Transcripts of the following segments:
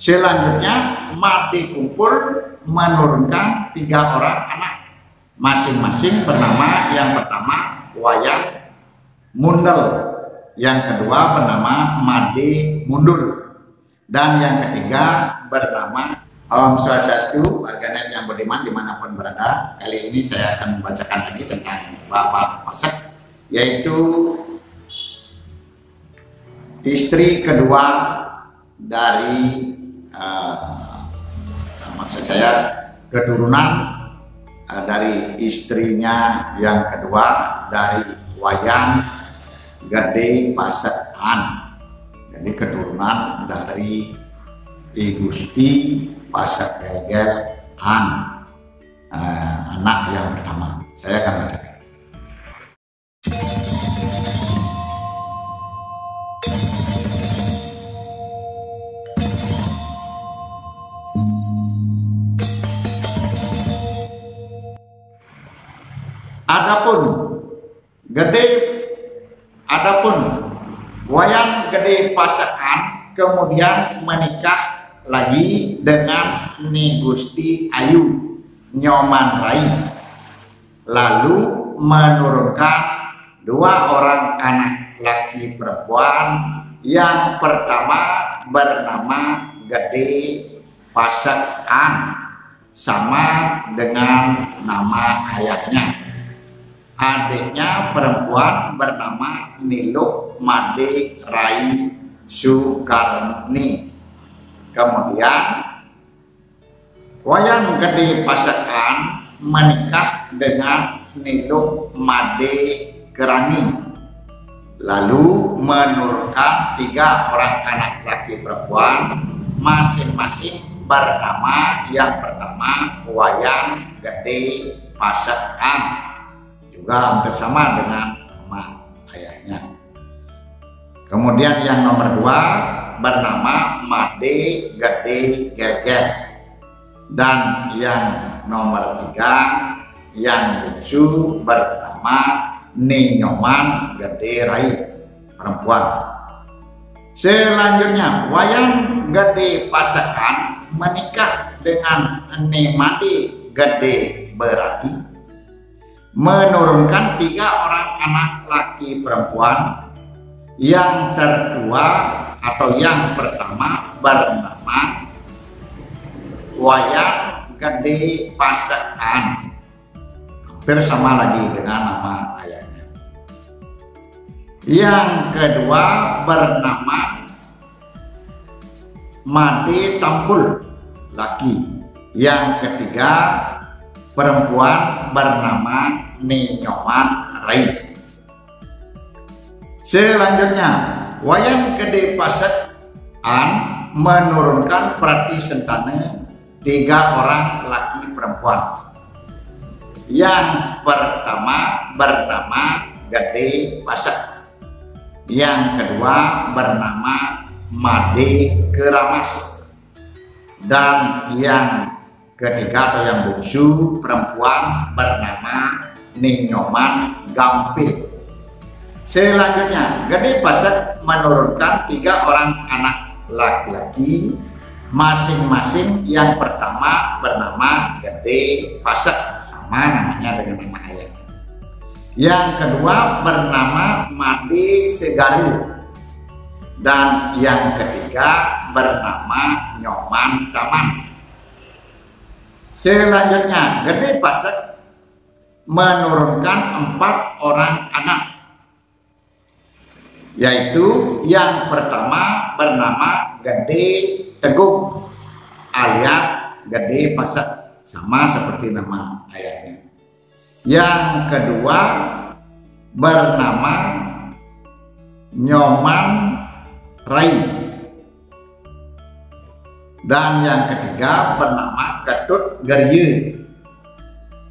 Selanjutnya Made kumpul menurunkan 3 orang anak, masing-masing bernama yang pertama Wayan Mundel, yang kedua bernama Made Mundul, dan yang ketiga bernama Om Swastiastu, warganet yang beriman dimanapun berada. Kali ini saya akan membacakan lagi tentang Bapak Pasak, yaitu istri kedua dari maksud saya keturunan dari istrinya yang kedua dari Wayan Gede Pasekan. Jadi keturunan dari I Gusti Pasek Gegel An, anak yang pertama. Saya akan bacakan. Adapun Wayan Gede Pasekan kemudian menikah lagi dengan Ni Gusti Ayu Nyoman Rai, lalu menurunkan 2 orang anak laki perempuan. Yang pertama bernama Gede Pasekan, sama dengan nama ayahnya. Adiknya perempuan bernama Niluh Made Rai Sukarni. Kemudian Wayan Gede Pasekan menikah dengan Niluh Made Kerani, lalu menurunkan 3 orang anak laki perempuan, masing-masing bernama yang pertama Wayan Gede Pasekan, juga hampir sama dengan nama ayahnya. Kemudian yang nomor 2 bernama Made Gede Gegel, dan yang nomor 3 yang bungsu bernama Ni Nyoman Gede Rai, perempuan. Selanjutnya Wayan Gede Pasekan menikah dengan Ni Made Gede Berati, menurunkan 3 orang anak laki perempuan. Yang tertua atau yang pertama bernama Wayan Gede Pasekan, hampir sama lagi dengan nama ayahnya. Yang kedua bernama Made Tampul, laki. Yang ketiga perempuan bernama Ni Nyoman Rai. Selanjutnya Wayan Gede Pasekan menurunkan Prati Sentane 3 orang laki perempuan. Yang pertama bernama Gede Pasek, yang kedua bernama Made Keramas, dan yang ketiga atau yang bungsu perempuan bernama Ni Nyoman Gampil. Selanjutnya Gede Pasek menurunkan 3 orang anak laki-laki, masing-masing yang pertama bernama Gede Pasek, sama namanya dengan nama ayahnya. Yang kedua bernama Made Segari, dan yang ketiga bernama Nyoman Taman. Selanjutnya Gede Pasek menurunkan 4 orang anak, yaitu yang pertama bernama Gede Teguh alias Gede Pasek, sama seperti nama ayahnya. Yang kedua bernama Nyoman Rai, dan yang ketiga bernama Ketut Gerye,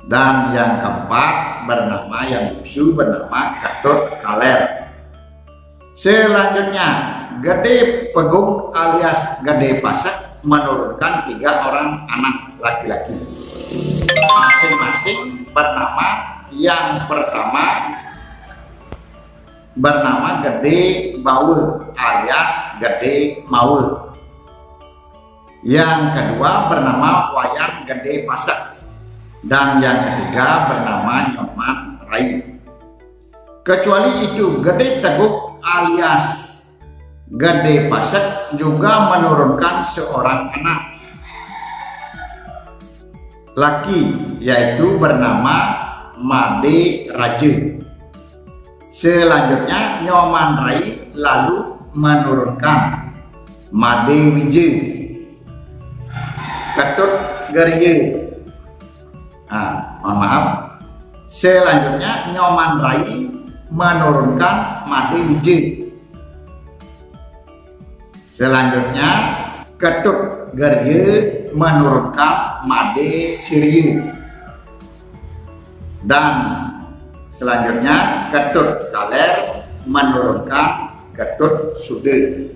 dan yang keempat bernama yang bungsu bernama Ketut Kaler. Selanjutnya Gede Pegung alias Gede Pasek menurunkan 3 orang anak laki-laki, masing-masing bernama yang pertama bernama Gede Baul alias Gede Maul, Yang kedua bernama wayang gede pasek. Dan yang ketiga bernama nyoman rai. Kecuali itu, Gede Teguk alias Gede Pasek juga menurunkan seorang anak laki, yaitu bernama Made Raja. Selanjutnya Nyoman Rai lalu menurunkan Made Wije, Ketut Gerye. Mohon maaf. Selanjutnya Nyoman Rai menurunkan Made Wije. Selanjutnya Ketut Gerye menurunkan Made Sirye. Dan selanjutnya Ketut Kaler menurunkan Ketut Sude.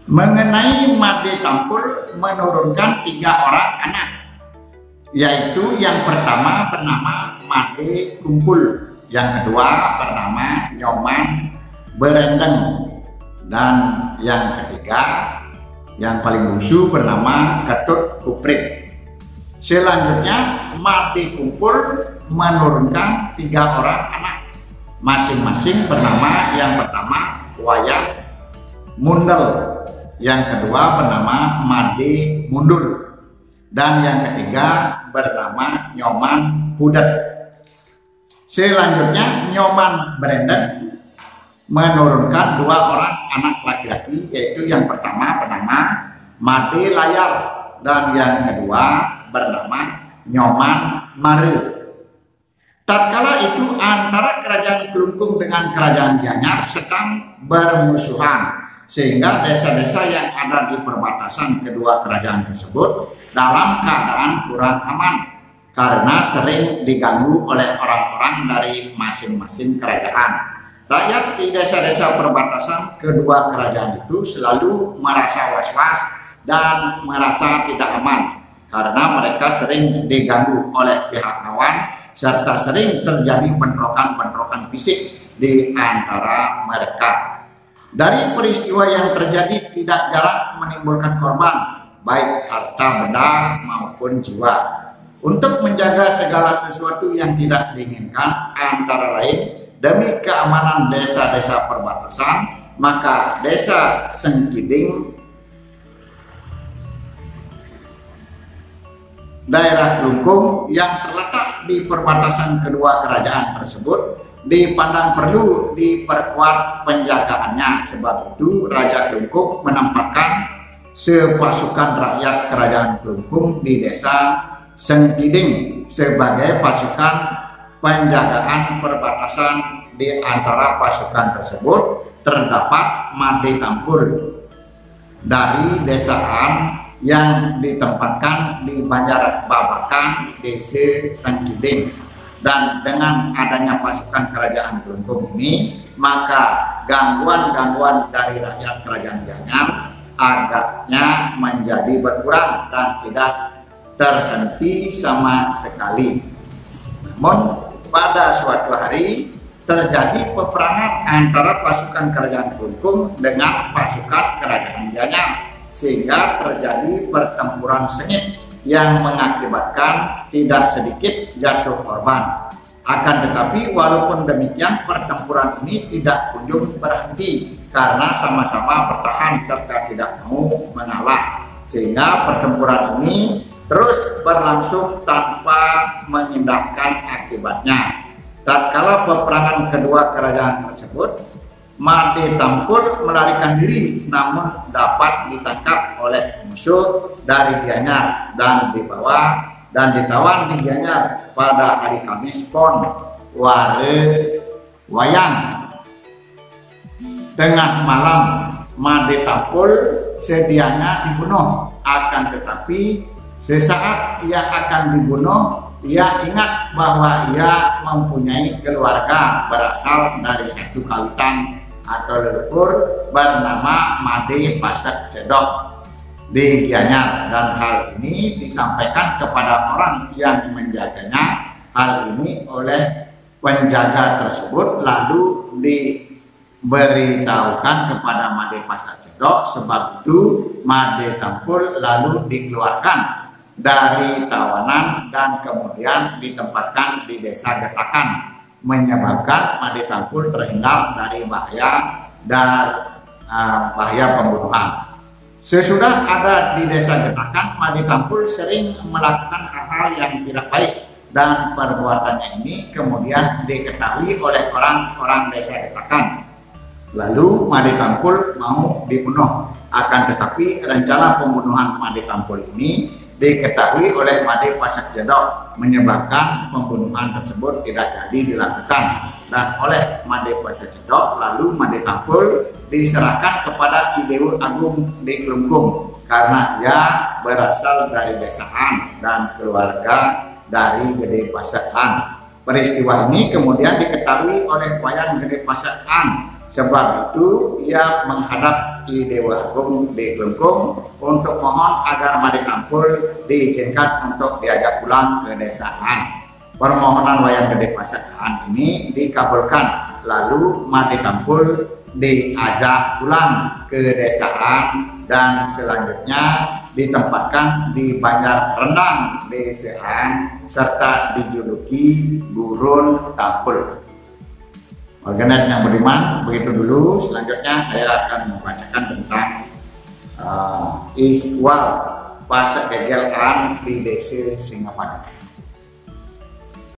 Mengenai Made Tampul menurunkan 3 orang anak, yaitu yang pertama bernama Made Kumpul, yang kedua bernama Nyoman Berendeng, dan yang ketiga yang paling bungsu bernama Ketut Kuprit. Selanjutnya Made Kumpul menurunkan 3 orang anak, masing-masing bernama yang pertama Wayang Mundel, yang kedua bernama Made Mundur, dan yang ketiga bernama Nyoman Pudet. Selanjutnya Nyoman Berendeng menurunkan 2 orang anak laki-laki, yaitu yang pertama bernama Made Layar dan yang kedua bernama Nyoman Mare. Tatkala itu antara kerajaan Kelungkung dengan kerajaan Gianyar sedang bermusuhan, sehingga desa-desa yang ada di perbatasan kedua kerajaan tersebut dalam keadaan kurang aman karena sering diganggu oleh orang-orang dari masing-masing kerajaan. Rakyat di desa-desa perbatasan kedua kerajaan itu selalu merasa was-was dan merasa tidak aman karena mereka sering diganggu oleh pihak lawan serta sering terjadi bentrokan-bentrokan fisik di antara mereka. Dari peristiwa yang terjadi tidak jarang menimbulkan korban, baik harta benda maupun jiwa. Untuk menjaga segala sesuatu yang tidak diinginkan, antara lain demi keamanan desa-desa perbatasan, maka desa Sengkiding, daerah Kelungkung yang terletak di perbatasan kedua kerajaan tersebut dipandang perlu diperkuat penjagaannya. Sebab itu Raja Kelungkung menempatkan sepasukan rakyat kerajaan Kelungkung di desa Sengkiding sebagai pasukan penjagaan perbatasan. Di antara pasukan tersebut terdapat Made Tampul dari desaan yang ditempatkan di Banjar Babakan, desa Sengkiding. Dan dengan adanya pasukan kerajaan Kelungkung ini, maka gangguan-gangguan dari rakyat kerajaan Gianyar agaknya menjadi berkurang dan tidak terhenti sama sekali. Namun pada suatu hari terjadi peperangan antara pasukan kerajaan Kelungkung dengan pasukan kerajaan Gianyar, sehingga terjadi pertempuran sengit yang mengakibatkan tidak sedikit jatuh korban. Akan tetapi walaupun demikian pertempuran ini tidak kunjung berhenti karena sama-sama bertahan serta tidak mau mengalah, sehingga pertempuran ini terus berlangsung tanpa mengindahkan akibatnya. Tatkala peperangan kedua kerajaan tersebut, Made Tampul melarikan diri namun dapat ditangkap oleh musuh dari Gianyar dan dibawa dan ditawan di Gianyar pada hari Kamis Pon Ware Wayang. Tengah malam Made Tampul sedianya dibunuh, akan tetapi sesaat ia akan dibunuh ia ingat bahwa ia mempunyai keluarga berasal dari satu kawitan atau leluhur bernama Made Pasek Cedok di Gianyar, dan hal ini disampaikan kepada orang yang menjaganya. Hal ini oleh penjaga tersebut lalu beritahukan kepada Made Pasak Cedok. Sebab itu Made Tampul lalu dikeluarkan dari tawanan dan kemudian ditempatkan di desa Getakan, menyebabkan Made Tampul terhindar dari bahaya pembunuhan. Sesudah ada di desa Getakan, Made Tampul sering melakukan hal-hal yang tidak baik, dan perbuatannya ini kemudian diketahui oleh orang-orang desa Getakan. Lalu Made Tampul mau dibunuh, akan tetapi rencana pembunuhan Made Tampul ini diketahui oleh Made Pasak Cedok, menyebabkan pembunuhan tersebut tidak jadi dilakukan. Dan oleh Made Pasak Cedok, lalu Made Tampul diserahkan kepada Ki Dewa Agung di Klungkung, karena ia berasal dari desaan dan keluarga dari Gede Pasakan. Peristiwa ini kemudian diketahui oleh Wayan Gede Pasakan. Sebab itu ia menghadap Ki Dewa Agung di Klungkung untuk mohon agar Made Tampul diizinkan untuk diajak pulang ke desaan. Permohonan Wayan Gede Pasakan ini dikabulkan. Lalu Made Tampul diajak pulang ke desaan dan selanjutnya ditempatkan di Banjar Rendang desaan serta dijuluki Gurun Tampul. Warganet yang beriman, begitu dulu. Selanjutnya saya akan membacakan tentang ihwal Pasak Gegelan di Desa Singaparna.